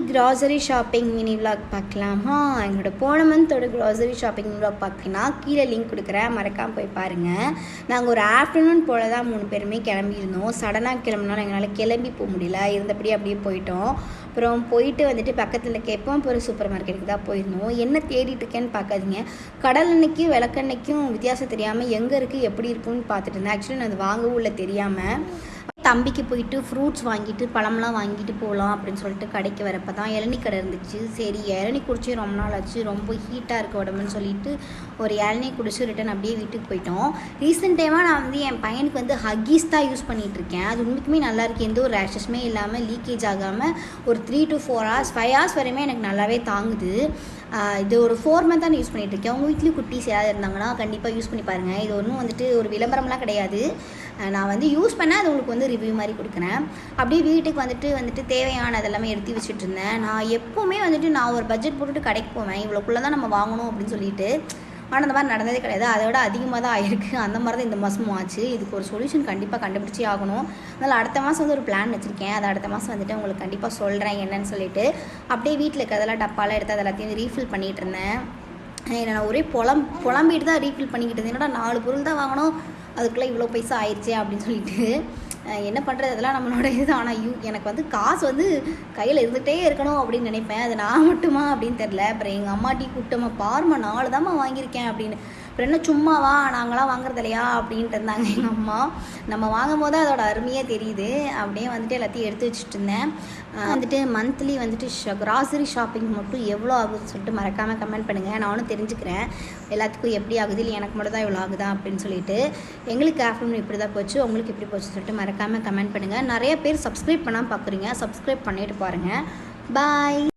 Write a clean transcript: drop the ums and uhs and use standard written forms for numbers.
Grocery shopping mini vlog பார்க்கலாமா? எங்களோட போன மந்தோட கிராசரி ஷாப்பிங் விளாக் பார்த்திங்கன்னா கீழே லிங்க் கொடுக்குறேன், மறக்காமல் போய் பாருங்கள். நாங்கள் ஒரு ஆஃப்டர்நூன் போல் தான் 3 பேருமே கிளம்பியிருந்தோம். சடனாக கிளம்புனாலும் எங்களால் கிளம்பி போக முடியல, இருந்தபடி அப்படியே போயிட்டோம். அப்புறம் போயிட்டு வந்துட்டு பக்கத்தில் எப்பவும் போகிற சூப்பர் மார்க்கெட்டுக்கு தான் போயிருந்தோம். என்ன தேடிட்டு இருக்கேன்னு பார்க்காதீங்க, கடலெண்ணெய்க்கும் விளக்கெண்ணெய்க்கும் வித்தியாசம் தெரியாமல் எங்கே இருக்குது எப்படி இருக்குன்னு பார்த்துட்டு இருந்தேன். ஆக்சுவலி நான் அது வாங்கவும் இல்லை தெரியாமல். தம்பிக்கு போயிட்டு ஃப்ரூட்ஸ் வாங்கிட்டு பழம்லாம் வாங்கிட்டு போகலாம் அப்படின்னு சொல்லிட்டு கடைக்கு வரப்போ தான் இளநீ கடை இருந்துச்சு. சரி இளநீ குடிச்சு ரொம்ப நாள் ஆச்சு, ரொம்ப ஹீட்டாக இருக்க உடம்புன்னு சொல்லிட்டு ஒரு இளநீ குடிச்சு ரிட்டன் அப்படியே வீட்டுக்கு போயிட்டோம். ரீசெண்ட் டைமாக நான் வந்து என் பையனுக்கு வந்து ஹக்கீஸ் தான் யூஸ் பண்ணிகிட்ருக்கேன். அது உண்மைக்குமே நல்லாயிருக்கு, எந்த ஒரு ரேஷஸுமே இல்லாமல் லீக்கேஜ் ஆகாமல் ஒரு 3 to 4 hours 5 hours வரையுமே எனக்கு நல்லாவே தாங்குது. இது ஒரு 4 month தான் யூஸ் பண்ணிகிட்ருக்கேன். உங்கள் வீட்லேயும் குட்டீஸ் யாராவது இருந்தாங்கன்னா கண்டிப்பாக யூஸ் பண்ணி பாருங்கள். இது ஒன்றும் வந்துட்டு ஒரு விளம்பரம்லாம் கிடையாது. நான் வந்து யூஸ் பண்ணேன், அது உங்களுக்கு வந்து ரிவ்யூ மாதிரி கொடுக்குறேன். அப்படியே வீட்டுக்கு வந்துட்டு தேவையானது எல்லாமே எடுத்து வச்சுட்டு இருந்தேன். நான் எப்போவுமே வந்துட்டு நான் ஒரு பட்ஜெட் போட்டுட்டு கடைக்கு போவேன், இவ்வளோக்குள்ளே தான் நம்ம வாங்கணும் அப்படின்னு சொல்லிட்டு. ஆனால் அந்த மாதிரி நடந்ததே கிடையாது. அதை விட அதிகமாக தான் ஆயிருக்கு. அந்த மாதிரி தான் இந்த மாதமும் ஆச்சு. இதுக்கு ஒரு சொல்யூஷன் கண்டிப்பாக கண்டுபிடிச்சி ஆகணும். அதனால் அடுத்த மாதம் வந்து ஒரு பிளான் வச்சுருக்கேன். அதை அடுத்த மாதம் வந்துட்டு உங்களுக்கு கண்டிப்பாக சொல்கிறேன் என்னன்னு சொல்லிட்டு. அப்படியே வீட்டில் இருக்கிறதெல்லாம் டப்பாலாம் எடுத்து அது எல்லாத்தையும் ரீஃபில் பண்ணிகிட்டு இருந்தேன். நான் ஒரே புலம்பிட்டு தான் ரீஃபில் பண்ணிக்கிட்டு இருந்தேன். என்னடா 4 பொருள் தான் வாங்கணும், அதுக்குள்ளே இவ்வளோ பைசா ஆயிடுச்சே அப்படின்னு சொல்லிட்டு. என்ன பண்ணுறது, அதெல்லாம் நம்மளோட இது. ஆனால் எனக்கு வந்து காசு வந்து கையில் இருந்துகிட்டே இருக்கணும் அப்படின்னு நினைப்பேன். அது நான் மட்டுமா அப்படின்னு தெரில. அப்புறம் எங்கள் அம்மாட்டி கூட்டமாக பாருமா 4 தாம்மா வாங்கியிருக்கேன் அப்படின்னு. அப்புறம் என்ன சும்மாவா, நாங்களாம் வாங்குறது இல்லையா அப்படின்ட்டு இருந்தாங்க எங்கள் அம்மா. நம்ம வாங்கும் போது அதோட அருமையே தெரியுது. அப்படியே வந்துட்டு எல்லாத்தையும் எடுத்து வச்சுட்டு இருந்தேன். வந்துட்டு மந்த்லி வந்துட்டு கிராசரி ஷாப்பிங் மட்டும் எவ்வளோ ஆகுதுன்னு சொல்லிட்டு மறக்காமல் கமெண்ட் பண்ணுங்கள். நானும் தெரிஞ்சுக்கிறேன் எல்லாத்துக்கும் எப்படி ஆகுது, இல்லை எனக்கு மட்டும் தான் இவ்வளோ ஆகுதா அப்படின்னு சொல்லிட்டு. எங்களுக்கு ஆஃப்டர்நூன் இப்படி தான் போச்சு, உங்களுக்கு எப்படி போச்சு சொல்லிட்டு மறக்காமல் கமெண்ட் பண்ணுங்கள். நிறைய பேர் சப்ஸ்கிரைப் பண்ணாமல் பார்க்குறீங்க, சப்ஸ்கிரைப் பண்ணிட்டு பாருங்கள். பாய்.